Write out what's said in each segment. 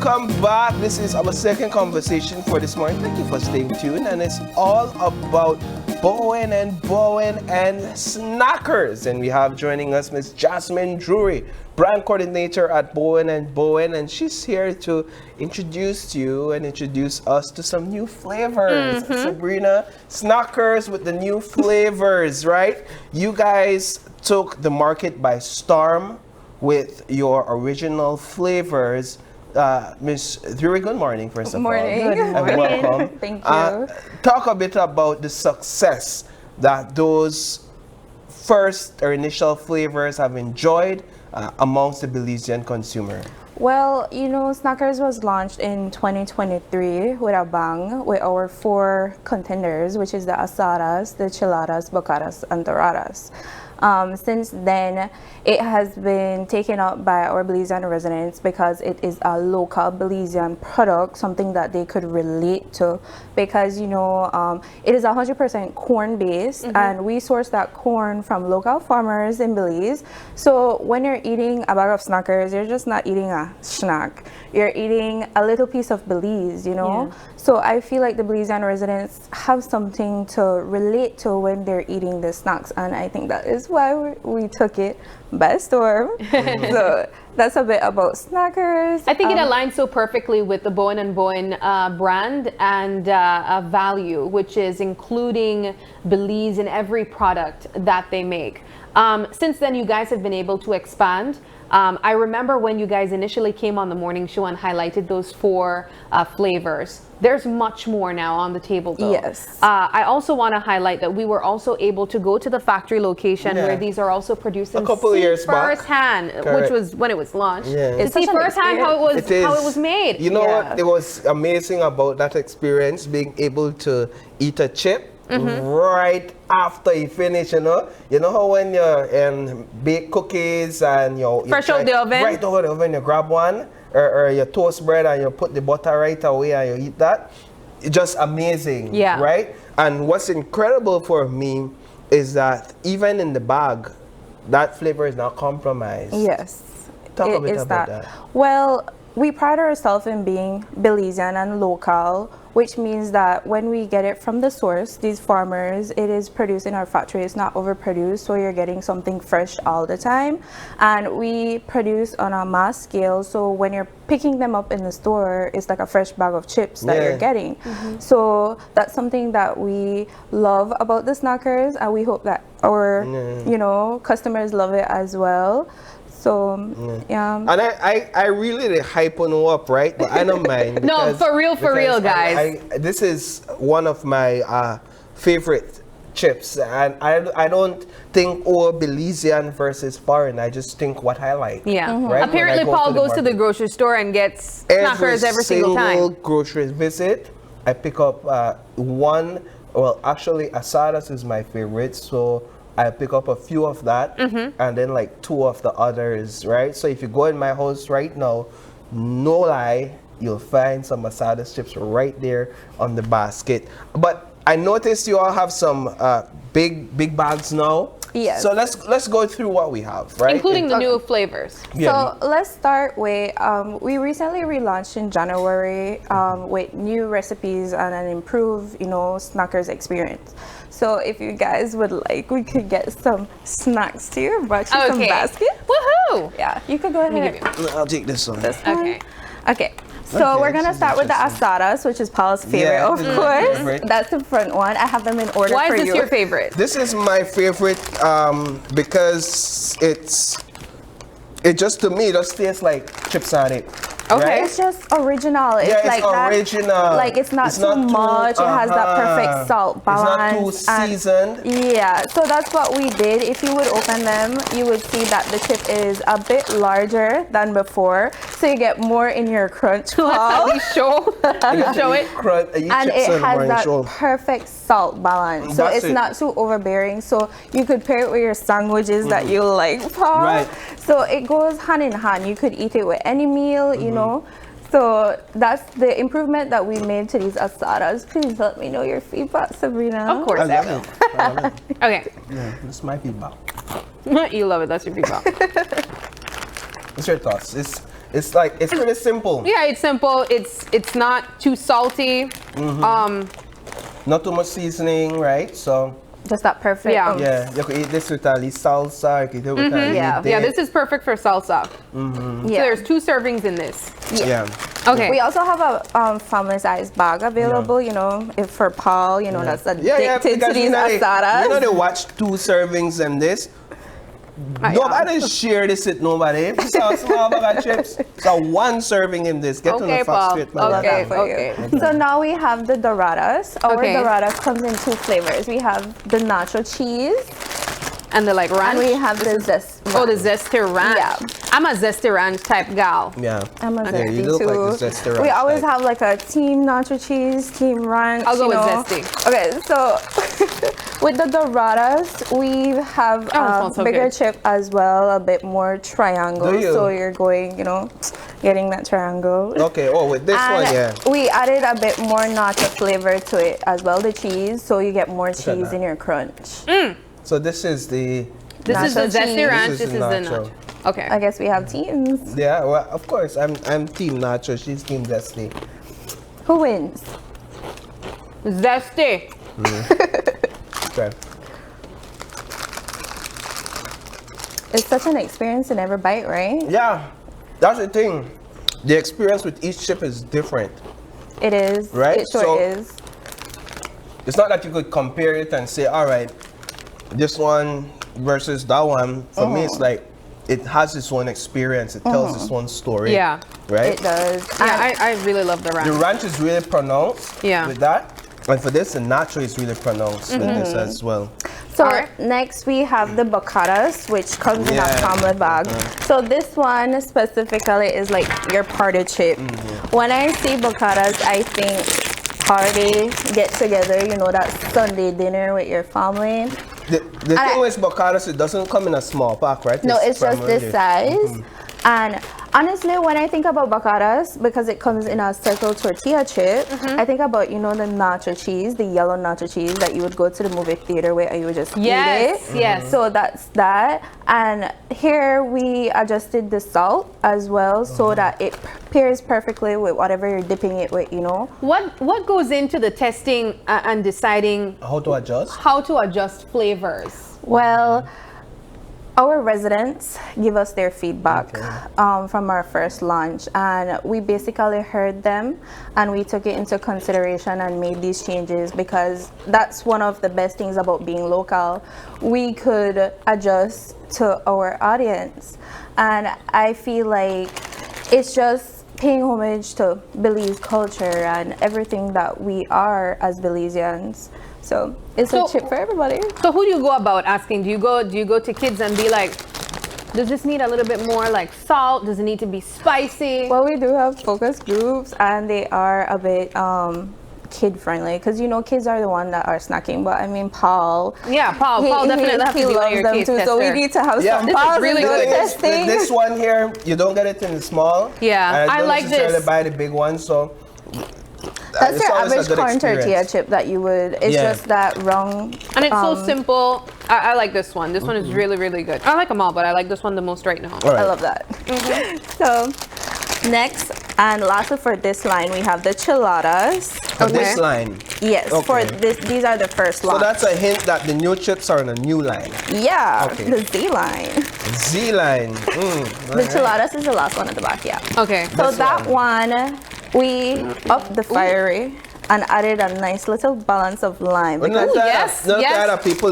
Welcome back. This is our second conversation for this morning. Thank you for staying tuned. And it's all about Bowen and Snackerz. And we have joining us Miss Jasmine Drury, brand coordinator at Bowen and Bowen. And she's here to introduce you and introduce us to some new flavors. Sabrina, Snackerz with the new flavors, right? You guys took the market by storm with your original flavors. Miss Drury, good morning, first of all. Good morning. And welcome. Thank you. Talk a bit about the success that those first or initial flavors have enjoyed amongst the Belizean consumer. Well, you know, Snackerz was launched in 2023 with a bang with our 4 contenders, which is the asadas, the chiladas, bocadas, and doradas. Since then, it has been taken up by our Belizean residents because it is a local Belizean product, something that they could relate to, because, you know, it is 100% corn-based, and we source that corn from local farmers in Belize. So when you're eating a bag of Snackerz, you're just not eating a snack. You're eating a little piece of Belize, you know? Yeah. So I feel like the Belizean residents have something to relate to when they're eating the snacks, and I think that is why we took it by storm. So that's a bit about Snackerz. I think it aligns so perfectly with the Bowen and Bowen brand and value, which is including Belize in every product that they make. Since then, you guys have been able to expand. I remember when you guys initially came on the morning show and highlighted those 4 flavors. There's much more now on the table, though. Yes. I also want to highlight that we were also able to go to the factory location where these are also produced a couple of years firsthand, which was when it was launched. Yeah. To see firsthand how it was made. You know what? It was amazing about that experience, being able to eat a chip right after you finish, you know how when you bake cookies and you fresh out the oven, right over the oven, you grab one or your toast bread and you put the butter right away and you eat that. It's just amazing, right? And what's incredible for me is that even in the bag, that flavor is not compromised. Yes, talk a bit about that. Well, we pride ourselves in being Belizean and local, which means that when we get it from the source, these farmers, it is produced in our factory. It's not overproduced, so you're getting something fresh all the time. And we produce on a mass scale, so when you're picking them up in the store, it's like a fresh bag of chips that you're getting. So that's something that we love about the Snackerz, and we hope that our you know, customers love it as well. So, And I really hype on up, right? But I don't mind. No, for real, guys. This is one of my favorite chips. And I don't think Belizean versus foreign. I just think what I like. Yeah. Right? Apparently, Paul goes to the grocery store and gets Snackerz every single time. Every single grocery visit, I pick up one. Well, actually, asadas is my favorite. So I pick up a few of that and then like 2 of the others, right? So if you go in my house right now, no lie, you'll find some asadas chips right there on the basket. But I noticed you all have some big bags now. Yes. So let's go through what we have, right? Including the new flavors. So let's start with, we recently relaunched in January with new recipes and an improved, you know, Snackerz experience. So if you guys would like, we could get some snacks too. Brought you some baskets. Woohoo! Yeah, you could go ahead. I'll take this one. Okay. So we're gonna start with the asadas, which is Paul's favorite, of course. That's the front one. I have them in order for you. Why is this your favorite? This is my favorite because it just, to me, just tastes like chips on it. Okay. Right? It's just original. It's like original. That, like it's not too much. It has that perfect salt balance. It's not too seasoned. Yeah, so that's what we did. If you would open them, you would see that the chip is a bit larger than before, so you get more in your crunch. Let's show it. And it has that perfect salt balance, so it's not too overbearing. So you could pair it with your sandwiches that you like, Paul. Right. So it goes hand in hand. You could eat it with any meal, you know. So that's the improvement that we made to these asadas. Please let me know your feedback, Sabrina. Of course, I will. Okay. Yeah, this is my feedback. You love it. That's your feedback. What's your thoughts? It's like, it's pretty simple. Yeah, it's simple. It's not too salty. Not too much seasoning, right? So, Just that perfect. Yeah. yeah, you could eat this with a little salsa, you could do it with a little Yeah. dip. Yeah, this is perfect for salsa. Yeah. So there's 2 servings in this. Yeah. Okay. We also have a family size bag available, you know, if for Paul, you know, that's addicted to these asadas. You know, they watch 2 servings and this. Nobody share this with nobody. This is a small bag of chips. So 1 serving in this. Get to Okay, the Paul. fox straight, man. Okay. For you. So now we have the Doradas. Our Okay. Dorada comes in 2 flavors. We have the nacho cheese And the like ranch. and we have the zest. Oh, the zesty ranch. Yeah. I'm a zesty ranch type gal. Yeah. I'm a Yeah, zesty you look too. like the zesty We ranch always type. have like a team nacho cheese, team ranch. I'll go you with know. zesty. Okay, so with the Doradas, we have Oh, it smells so bigger good. chip as well, a bit more triangle. Do you? So you're going, you know, getting that triangle. Okay, oh, with this And one, yeah. we added a bit more nacho flavor to it as well, the cheese, so you get more at cheese that. in your crunch. So this is the, This is the Nacho zesty cheese. ranch. This This is is the nacho. nacho. Okay. I guess we have teams. yeah, well, of course, I'm team nacho, she's team zesty. Who wins? Zesty. Okay. It's such an experience in every bite, right? Yeah, that's the thing. The experience with each chip is different. It is. Right, It sure so- is. It's not that you could compare it and say, all right, this one versus that one. For me, it's like, it has its own experience. It tells its own story. Yeah. Right? It does. Yeah, I really love the The ranch. ranch is really pronounced Yeah. with that. And for this, the nacho is really pronounced with this as well. So Alright. next we have the bocatas, which comes in a Yeah. family bag. So this one specifically is like your party chip. When I see bocatas, I think party, get together, you know, that Sunday dinner with your family. The thing with bocados, it doesn't come in a small pack, right? No, it's just this size. And honestly, when I think about bocatas, because it comes in a circle tortilla chip, I think about, you know, the nacho cheese, the yellow nacho cheese that you would go to the movie theater with and you would just eat Yes, it. yes. So that's that. And here we adjusted the salt as well so that it pairs perfectly with whatever you're dipping it with, you know. What goes into the testing and deciding How to adjust? how to adjust flavors? Well, our residents give us their feedback from our first launch, and we basically heard them and we took it into consideration and made these changes because that's one of the best things about being local. We could adjust to our audience, and I feel like it's just paying homage to Belize culture and everything that we are as Belizeans. So it's So- a chip for everybody. So who do you go about asking? Do you go to kids and be like, does this need a little bit more like salt? Does it need to be spicy? Well, we do have focus groups, and they are a bit kid friendly because you know kids are the one that are snacking. But I mean, Paul. Yeah, Paul definitely have to be one of loves your them kids too. So we tester. need to have Yeah. some This is Pauls really in good. those With testing. this one here, you don't get it in the small. Yeah, and I don't like necessarily this. buy the big one, so That's it's your always a average good corn experience. tortilla chip that you would. It's Yeah. just that wrong. And it's so simple. I like this one. This one is really, really good. I like them all, but I like this one the most right now. all right. I love that. So next and lastly for this line, we have the chiladas. For this line. Yes, for Okay. this, these are the first So line. that's a hint that the new chips are on a new line. Yeah, Okay. the Z line. Z line. The chiladas is the last one at the back, yeah. Okay. So This that one, we upped the fiery and added a nice little balance of lime. But Because, not that, yes, not yes. that people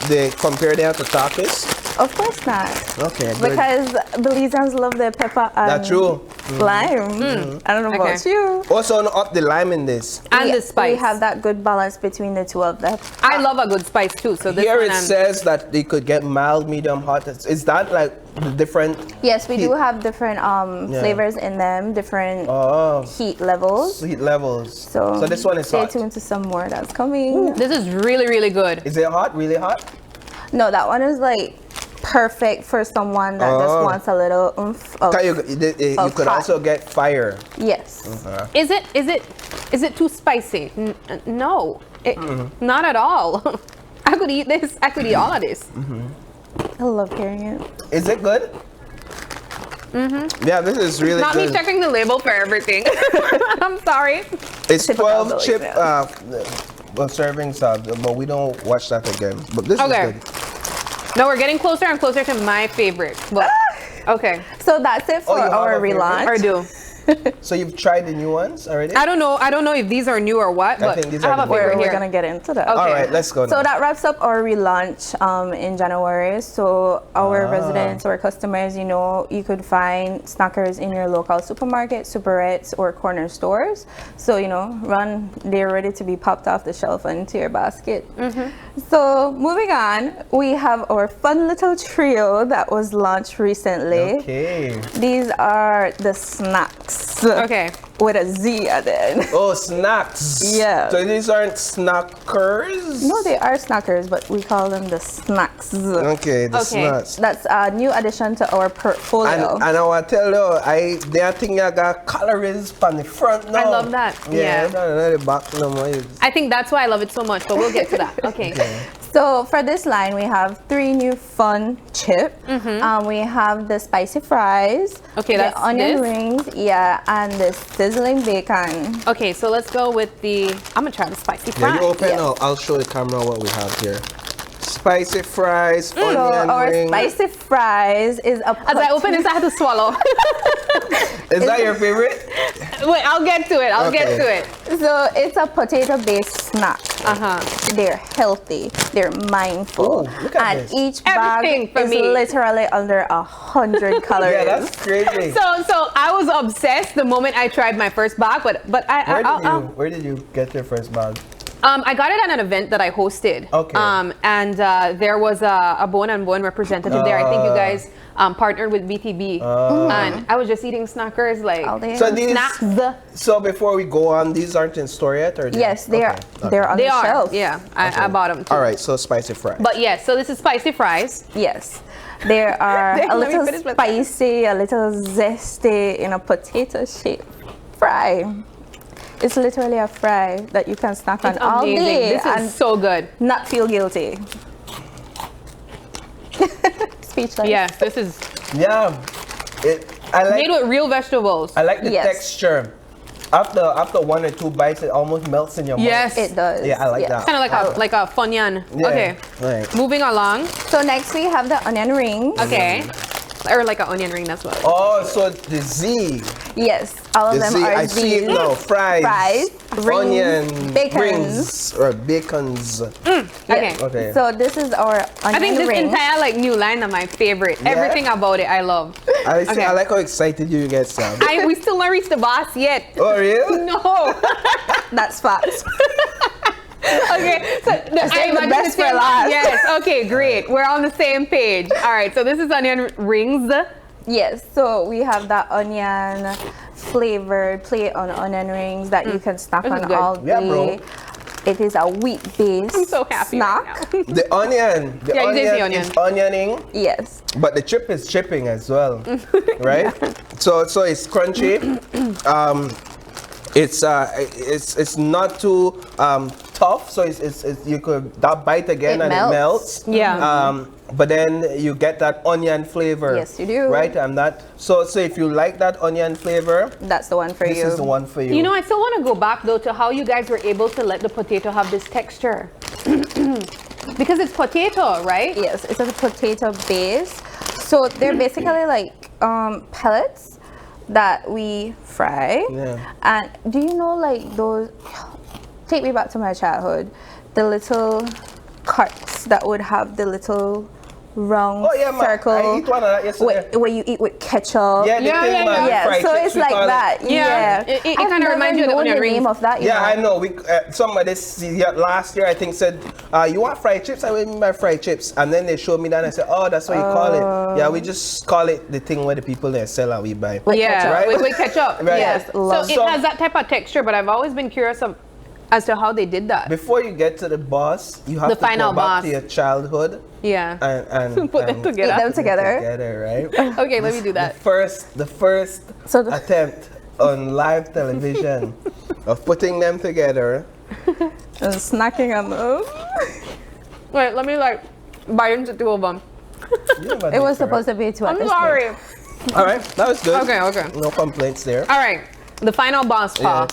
they compare them to tacos. of course not. Okay, good. Because Belizeans love their pepper and That's true. lime. I don't know about Okay. you. Also, up the lime in this. And the We spice. have that good balance between the two of them. I love a good spice too. So this Here one it I'm- says that they could get mild, medium, hot. Is that like the different? Yes, we do Heat. have different Yeah. flavors in them, different Oh, heat levels. heat levels. So this one is stay hot. tuned to some more that's coming. This is really, really good. Is it hot? Really hot? No, that one is like perfect for someone that just Oh. wants a little oomph of, You could hot. also get fire. yes. Is it too spicy? No, not at all. I could eat this. I could eat all of this. I love hearing it. Is it good? Yeah, this is really Not good. me checking the label for everything. I'm sorry. It's Typical 12 chip servings, but we don't watch that again. But this Okay. is good. No, we're getting closer and closer to my favorite. But, okay. So that's it for you have our a favorite? relaunch. Or do. So you've tried the new ones already? I don't know if these are new or what, I but think these I are have a the new favorite We're here. gonna get into that. Okay. All right, let's go now. So that wraps up our relaunch in January. So our Ah. residents or customers, you could find Snackerz in your local supermarket, superettes, or corner stores. So they're ready to be popped off the shelf and into your basket. So moving on, we have our fun little trio that was launched recently. Okay. These are the snacks. Okay. With a Z at the end. Oh, snacks. Yeah. So these aren't Snackers? No, they are Snackers, but we call them the snacks. Okay, the Okay. snacks. That's a new addition to our portfolio. And I want to tell you, they think I got calories from the front now. I love that. Yeah. Not the back no more. I think that's why I love it so much, but we'll get to that. Okay. So for this line, we have 3 new fun chips. We have the spicy fries, Okay, the that's onion this? rings, and the sizzling bacon. Okay, so let's go with the. I'm gonna try the spicy Yeah, fries. you open Yes. I'll show the camera what we have here. Spicy fries, So onion our ring. spicy fries is a As I open this, I have to swallow. Is that your favorite? Wait, I'll get to it. I'll get Okay. to it. So it's a potato-based snack. They're healthy. They're mindful. Ooh, look at and this. each bag Everything for is me. literally under 100 calories. Yeah, that's crazy. So I was obsessed the moment I tried my first bag, but Where did you get your first bag? I got it at an event that I hosted. Okay. And there was a Bowen and Bowen representative there. I think you guys partnered with BTB, and I was just eating Snackerz like All day. So these, snacks. so before we go on, these aren't in store yet, or Yes, they are. Okay. They're on They the are. shelf. Yeah, I bought them too. All right, so spicy fries. But yes, so this is spicy fries. Yes. They are a Let me little finish with that. spicy, a little zesty in a potato-shaped fry. It's literally a fry that you can snack on It's all amazing. day This and is so good. not feel guilty. Speechless. Yes, this is Yeah, I like made with real vegetables. I like the Yes. texture. After 1 or 2 bites, it almost melts in your mouth. Yes, It does. Yeah, I like that. kind of like a funyun. Yeah, Okay, right. moving along. So next we have the onion rings. Okay, or like an onion ring. That's what. Oh, so the Z. Yes, all of The them Z, are I see it these. now. Fries, Rings, onion, bacons. rings, or bacons. Okay. Okay. So this is our onion I think this ring. entire like new line is my favorite. Yeah? Everything about it I love. Okay. I like how excited you get, Sam. We still not reached the boss yet. Oh, really? No. That's facts. Okay. So Save the best for same- last. Yes. Okay. Great. We're on the same page. All right. So this is onion rings. Yes, so we have that onion flavored plate on onion rings that you can snack This is on good. all Yeah, day. bro. It is a wheat-based I'm so happy snack. right now. The onion. The Yeah, you did onion say is onioning, Yes. but the chip is chipping as well, right? So it's crunchy. It's not too tough, so it's you could that bite again It and melts. it melts. Yeah. But then you get that onion flavor. Yes, you do. Right, and that. So if you like that onion flavor, That's the one for this you. is the one for you. You know, I still want to go back though to how you guys were able to let the potato have this texture. Because it's potato, right? Yes, it's a potato base. So they're basically like pellets that we fry. Yeah. And do you know like those, take me back to my childhood, the little carts that would have the little round Oh yeah, man. circle I eat one of that yesterday. where you eat with ketchup. Yeah, the Yeah, thing, yeah, man. yeah. Yeah, fried so chips, it's we like call it. that. Yeah. Yeah, It I've kinda never reminds you of the known onion the rings. name of that. Yeah, I know. know. We somebody last year I think said, "You want fried chips?" I went my fried chips, and then they showed me that and I said, "Oh, that's what you call it." Yeah, we just call it the thing where the people they sell and we buy. With Yeah, ketchup. Right? with ketchup. Right. Yes. Love. So it has that type of texture, but I've always been curious as to how they did that. Before you get to the boss, you have The to final go back boss. to your childhood Yeah. and Put them and together. Eat them together. right? Okay, let me do that. The first So the- attempt on live television of putting them together. And snacking on them. Wait, let me like bite into 2 of them. You never It did was first. supposed to be 2 at I'm this sorry. point. All right, that was good. Okay. No complaints there. All right, the final boss, Paul.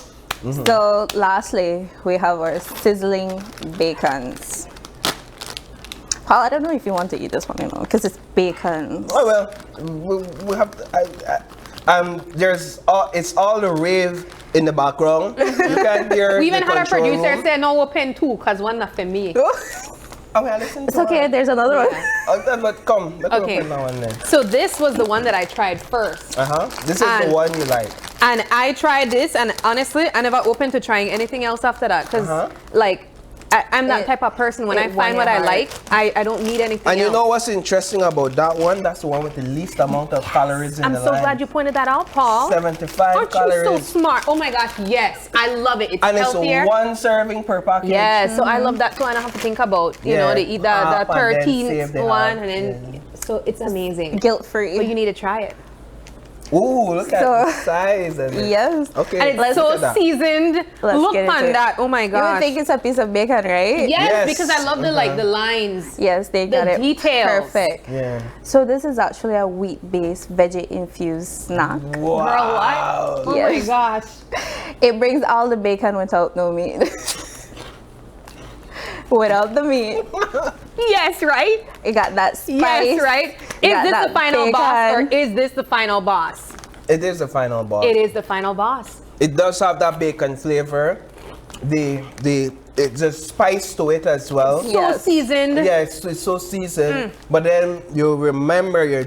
So lastly, we have our sizzling bacons. Paul, I don't know if you want to eat this one, because it's bacon. Oh well, we have to, it's all the rave in the background. You can hear. We even the had our control producer room. say no open two, cause one not for me. Oh, yeah, listen It's to okay, her. there's another one. Oh, but come, let's Okay. open that one then. So this was the one that I tried first. This is And- the one you like. And I tried this, and honestly, I never opened to trying anything else after that. Because, like, I'm that It- type of person. When it I won find your what I heart. like, I don't need anything And you else. know what's interesting about that one? That's the one with the least amount of calories in I'm the so line. glad you pointed that out, Paul. 75 Aren't calories. you so smart? Oh my gosh, yes. I love it. It's And it's healthier. one serving per package. Yeah, so I love that too. I don't have to think about, you know, Yeah, to eat the half and then 13th save the one. half, And then, so it's amazing. Guilt-free. But you need to try it. Ooh, look at So- the size of it. Yes. Okay. And it's let's so look at that. seasoned. Let's Look get into on it. that. Oh my You would gosh. think it's a piece of bacon, right? Yes, Yes. because I love the like the lines. Yes, they got it details. perfect. Yeah. So this is actually a wheat-based veggie-infused snack. Wow. Girl, what? Oh my Yes. gosh. It brings all the bacon without no meat. Without the meat, Yes, right? it got that spice. Yes, right? You Is got this that the final boss or bacon. is this the final boss? It is the final boss. It is the final boss. It does have that bacon flavor. It's a spice to it as well. Yes. So seasoned. Yeah, it's so seasoned. But then you remember you're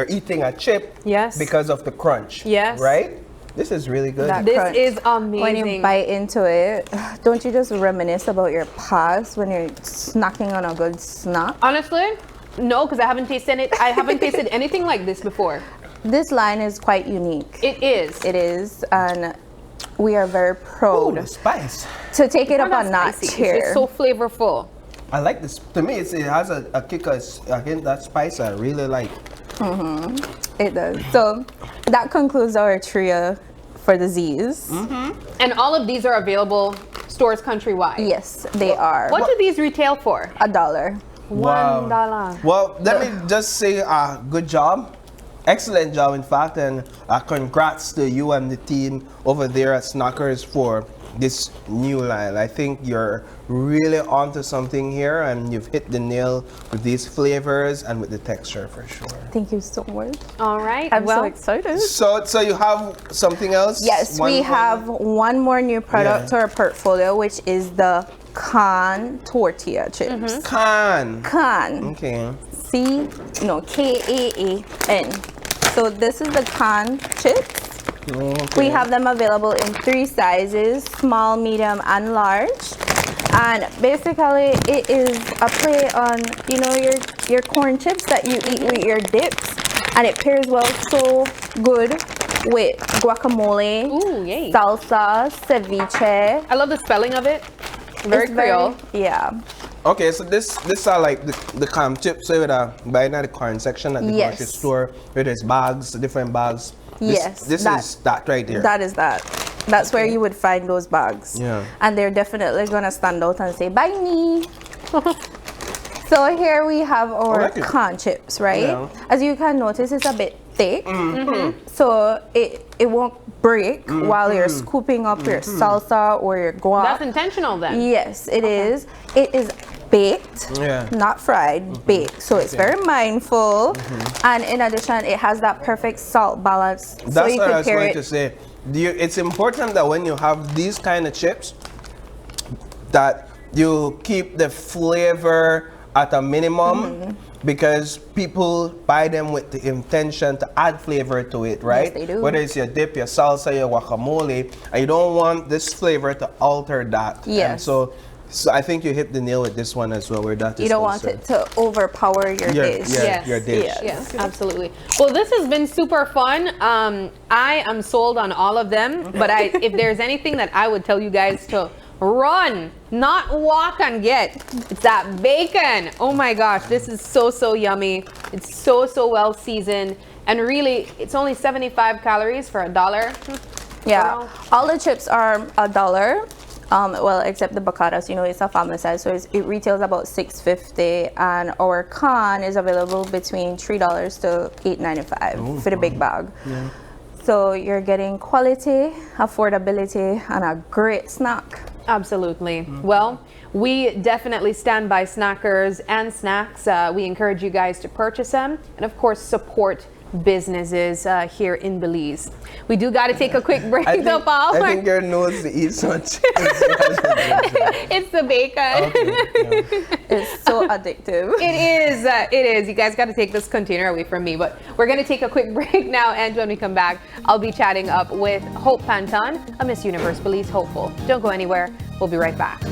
eating a chip. Yes. Because of the crunch. Yes. Right? This is really good. That This crunch. is When amazing. you bite into it, don't you just reminisce about your past when you're snacking on a good snack? Honestly, no, because I haven't tasted it. I haven't tasted anything like this before. This line is quite unique. It is. It is, and we are very Ooh, proud the spice. to take it It's up not a that notch spicy. here. It's just so flavorful. I like this. To me, it has a kick, a hint that spice I really like. It does. So that concludes our trio for the Z's. And all of these are available stores countrywide. Yes, they are. What do these retail for? $1. $1. Well, let me just say, good job. Excellent job, in fact, and congrats to you and the team over there at Snackerz for this new line. I think you're really onto something here, and you've hit the nail with these flavors and with the texture for sure. Thank you so much. All right. I'm well, so excited. So you have something else? Yes, we have one more new product to our portfolio, which is the Kan tortilla chips. Can. Kan. Okay. Kaan. So this is the Kan chips. Okay. We have them available in 3 sizes, small, medium, and large. And basically, it is a play on, you know, your corn chips that you eat with your dips. And it pairs well so good with guacamole, ooh, yay. salsa, ceviche. I love the spelling of it. Very It's Creole. Yeah. Okay, so this are like the cam chips so buying at the corn section at the Yes. grocery store where there's bags, different bags. Yes, This that- is that right there. That is that. That's where you would find those bags. Yeah. And they're definitely gonna stand out and say, "Buy me." So here we have our like it. corn chips, right? Yeah. As you can notice, it's a bit thick, so it won't break while you're scooping up your salsa or your guac. That's intentional then. Yes, it is. It is baked, Yeah. not fried, baked. So it's very mindful. And in addition, it has that perfect salt balance. So That's you what I can was pair going it. to say. It's important that when you have these kind of chips, that you keep the flavor at a minimum because people buy them with the intention to add flavor to it, right? they do. Whether it's your dip, your salsa, your guacamole, and you don't want this flavor to alter that. And Yes. so I think you hit the nail with this one as well, where that You is don't want concerned. it to overpower your dish. Yes. your dish. Yes. Yes, absolutely. Well, this has been super fun. I am sold on all of them, but if there's anything that I would tell you guys to run, not walk and get, it's that bacon. Oh my gosh, this is so yummy. It's so well seasoned, and really, it's only 75 calories for $1. Yeah. All the chips are $1. Well, except the bacatas, you know, it's a family size, so it retails about $6.50, and our can is available between $3 to $8.95 for the big bag. Yeah. So you're getting quality, affordability, and a great snack. Absolutely. Well, we definitely stand by Snackerz and snacks. We encourage you guys to purchase them and, of course, support businesses here in Belize. We do got to take a quick break, though, Paul. I think your nose to eat something. It's the bacon. Okay, yeah. It's so addictive. It is. It is. You guys got to take this container away from me. But we're going to take a quick break now. And when we come back, I'll be chatting up with Hope Panton, a Miss Universe Belize hopeful. Don't go anywhere. We'll be right back.